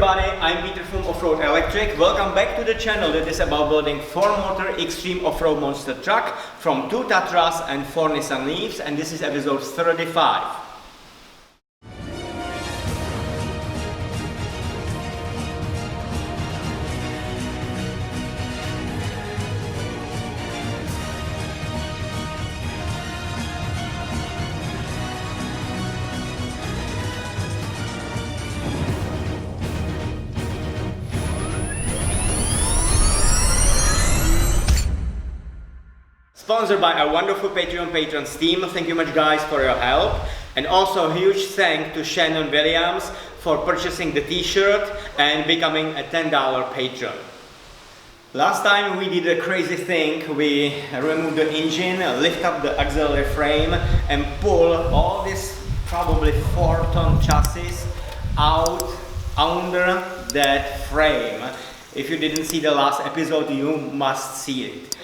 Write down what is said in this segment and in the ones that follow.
everybody, I'm Peter from Off-Road Electric. Welcome back to the channel that is about building 4-motor extreme off-road monster truck from 2 Tatras and 4 Nissan Leafs, and this is episode 35. Sponsored by our wonderful Patreon patrons team. Thank you much guys for your help, and also a huge thank to Shannon Williams for purchasing the t-shirt and becoming a $10 patron. Last time we did a crazy thing. We removed the engine, lift up the auxiliary frame and pull all this probably 4-ton chassis out under that frame. If you didn't see the last episode, you must see it.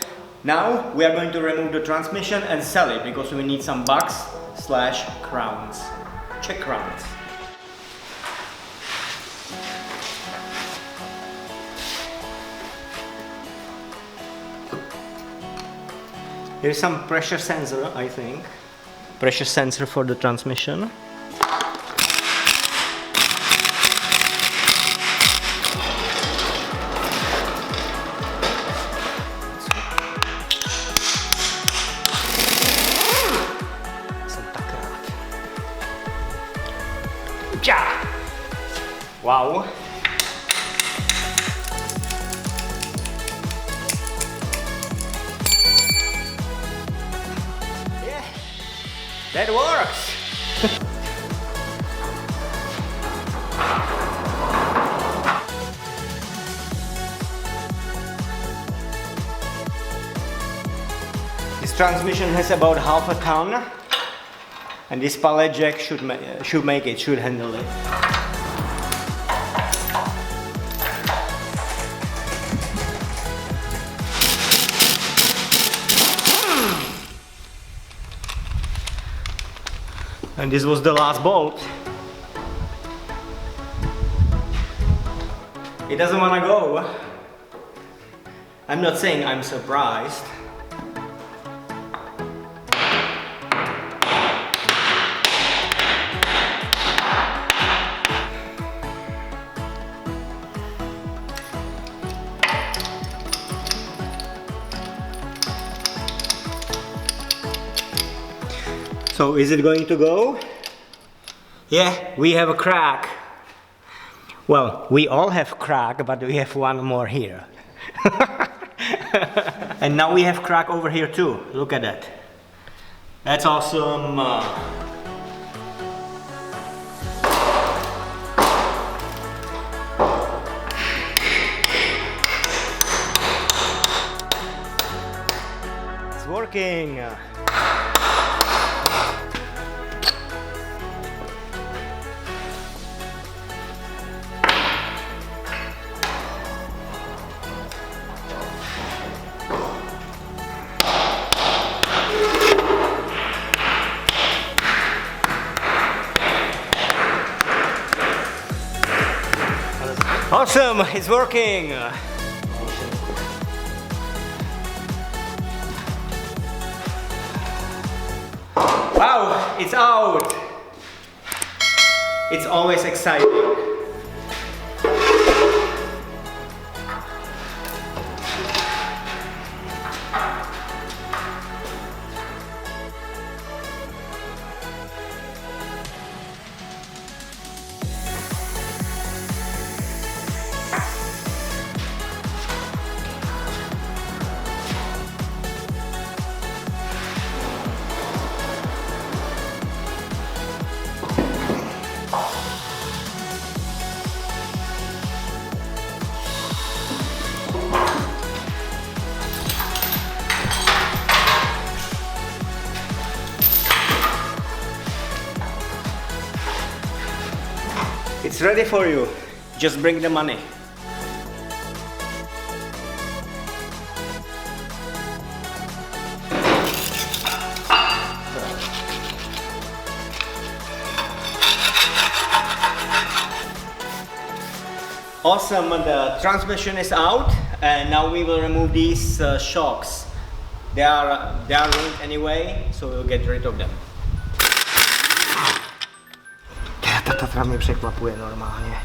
Now we are going to remove the transmission and sell it because we need some bucks/crowns. Czech crowns. Here's some pressure sensor, I think. Pressure sensor for the transmission. Wow. Yeah, that works. This transmission has about half a ton, and this pallet jack should handle it. And this was the last bolt. It doesn't want to go. I'm not saying I'm surprised. So is it going to go? Yeah, we have a crack. Well, we all have crack, but we have one more here. And now we have crack over here too. Look at that. That's awesome. It's working. Awesome, it's working! Wow, it's out! It's always exciting. It's ready for you. Just bring the money. Awesome, the transmission is out, and now we will remove these shocks. They are ruined anyway, so we'll get rid of them. Ta Tatra mě překvapuje normálně.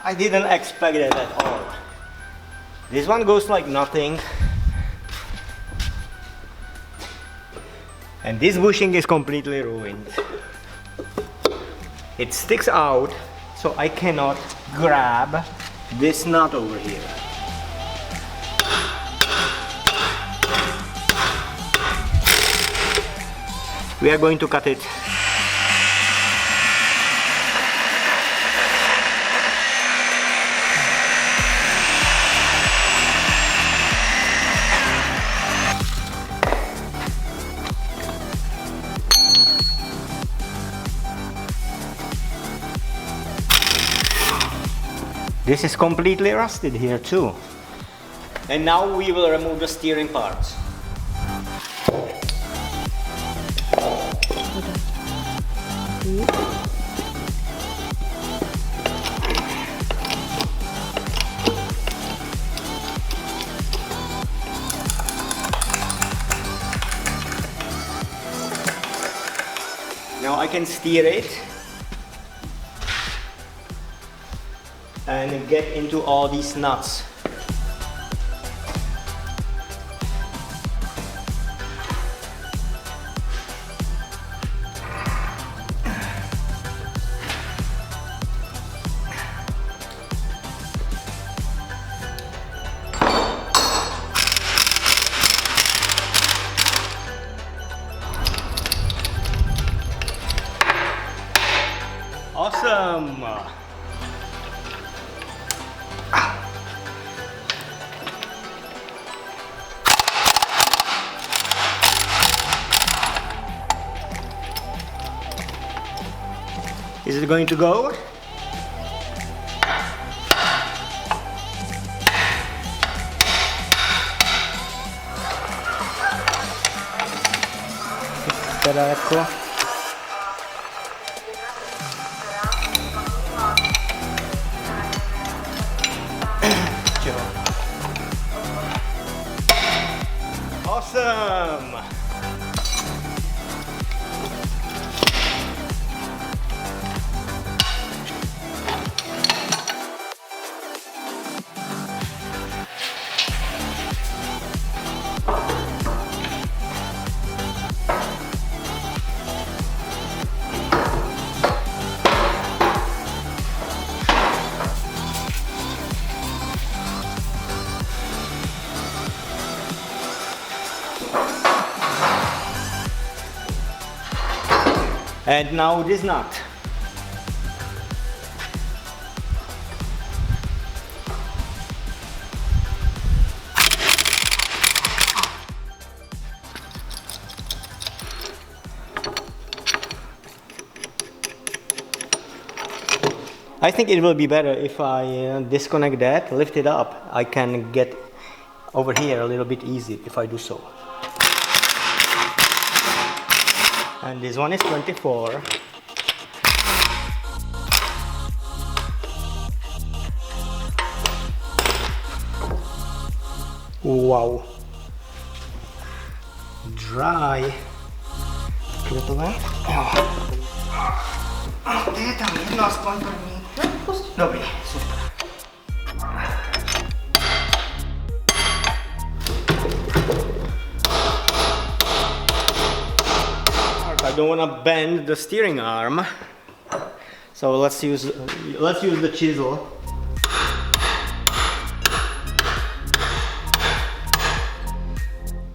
I didn't expect that at all. This one goes like nothing. And this bushing is completely ruined. It sticks out, so I cannot grab this nut over here. We are going to cut it. This is completely rusted here too. And now we will remove the steering parts. Now I can steer it and get into all these nuts. Awesome! Is it going to go? Teda jako awesome! And now this nut. I think it will be better if I disconnect that, lift it up. I can get over here a little bit easy if I do so. And this one is 24. Wow. Dry. Tohle. Je tam jedno aspoň první. Dobrý, super. I don't want to bend the steering arm, so let's use the chisel.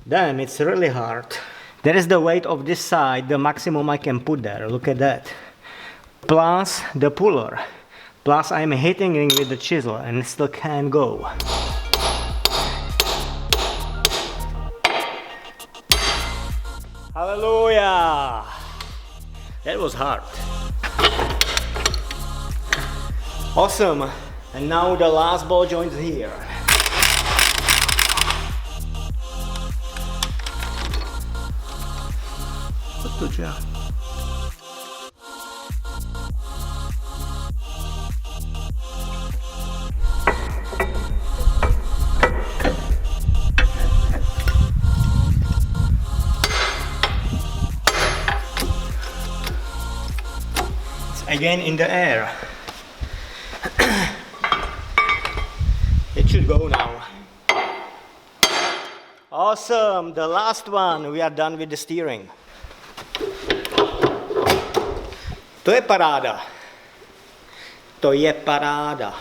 Damn, it's really hard. That is the weight of this side, the maximum I can put there. Look at that. Plus the puller. Plus I'm hitting it with the chisel and it still can't go. Hallelujah! That was hard. Awesome. And now the last ball joint is here. again in the air. It should go now. Awesome, the last one, we are done with the steering. To je paráda. To je paráda.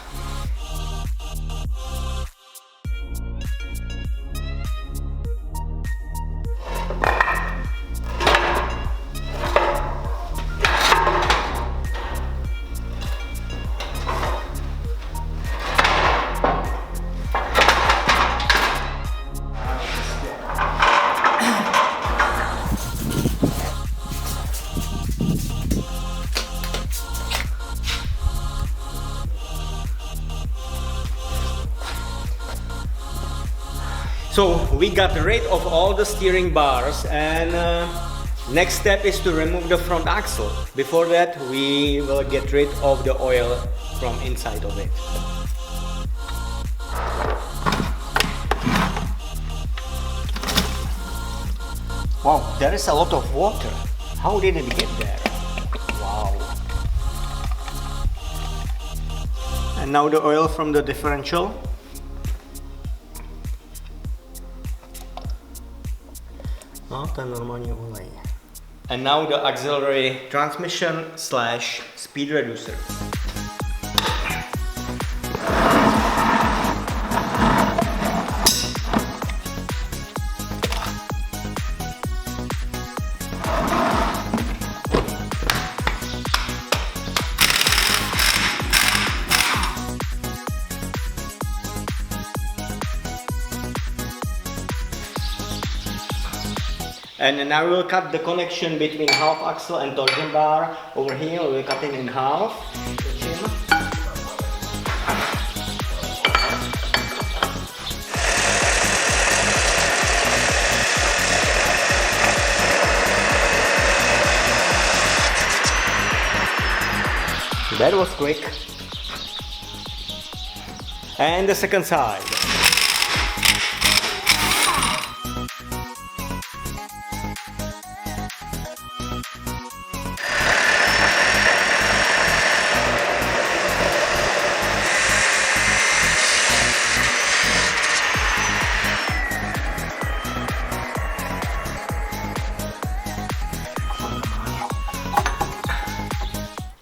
So we got rid of all the steering bars, and next step is to remove the front axle. Before that, we will get rid of the oil from inside of it. Wow, there is a lot of water. How did it get there? Wow. And now the oil from the differential. And now the auxiliary transmission slash speed reducer. And now we'll cut the connection between half axle and torsion bar. Over here we'll cut it in half. That was quick. And the second side.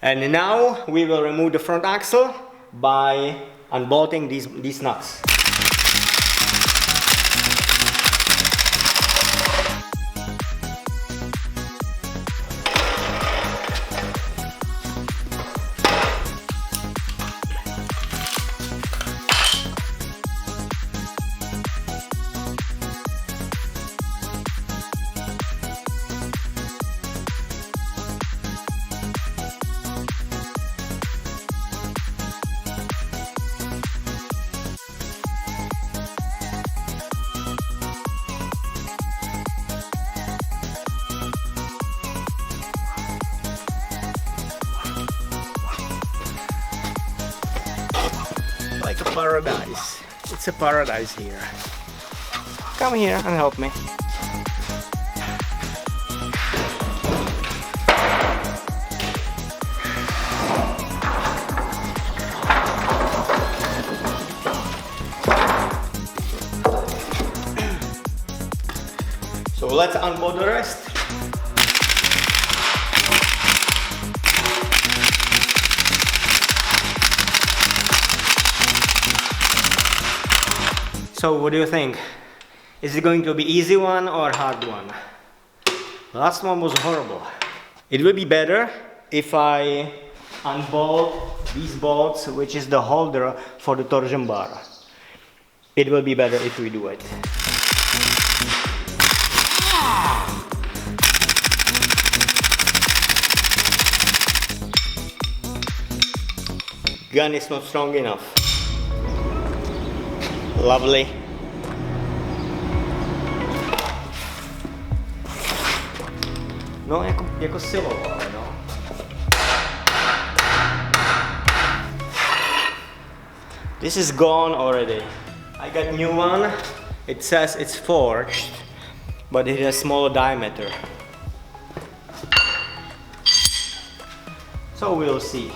And now we will remove the front axle by unbolting these nuts. Like a paradise. It's a paradise here. Come here and help me. So let's unbolt the rest. So what do you think? Is it going to be easy one or hard one? Last one was horrible. It will be better if I unbolt these bolts, which is the holder for the torsion bar. It will be better if we do it. Gun is not strong enough. Lovely. No, jako silovo, ale no. This is gone already. I got new one. It says it's forged, but it has smaller diameter. So we'll see.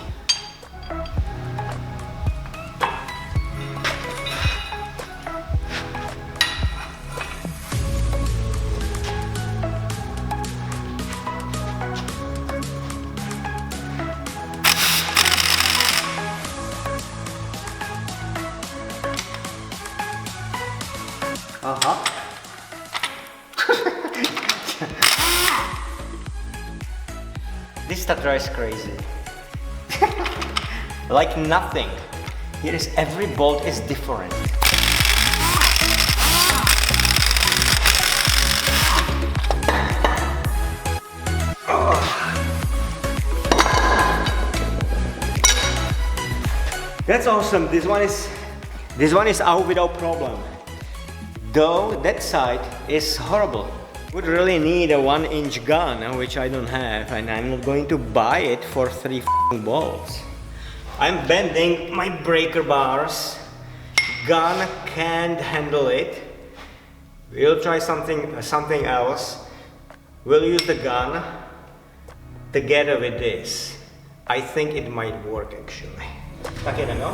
This Tatra is crazy. Like nothing. Here is every bolt is different. That's awesome. This one is out without problem. Though that side is horrible. Would really need a 1-inch gun, which I don't have, and I'm not going to buy it for 3 bolts. I'm bending my breaker bars. Gun can't handle it. We'll try something else. We'll use the gun together with this. I think it might work actually. Tak jeden, no?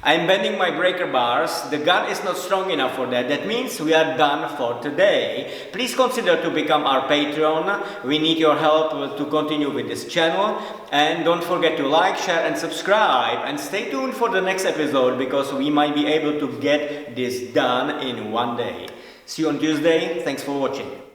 I'm bending my breaker bars. The gun is not strong enough for that. That means we are done for today. Please consider to become our Patreon. We need your help to continue with this channel. And don't forget to like, share and subscribe. And stay tuned for the next episode because we might be able to get this done in one day. See you on Tuesday. Thanks for watching.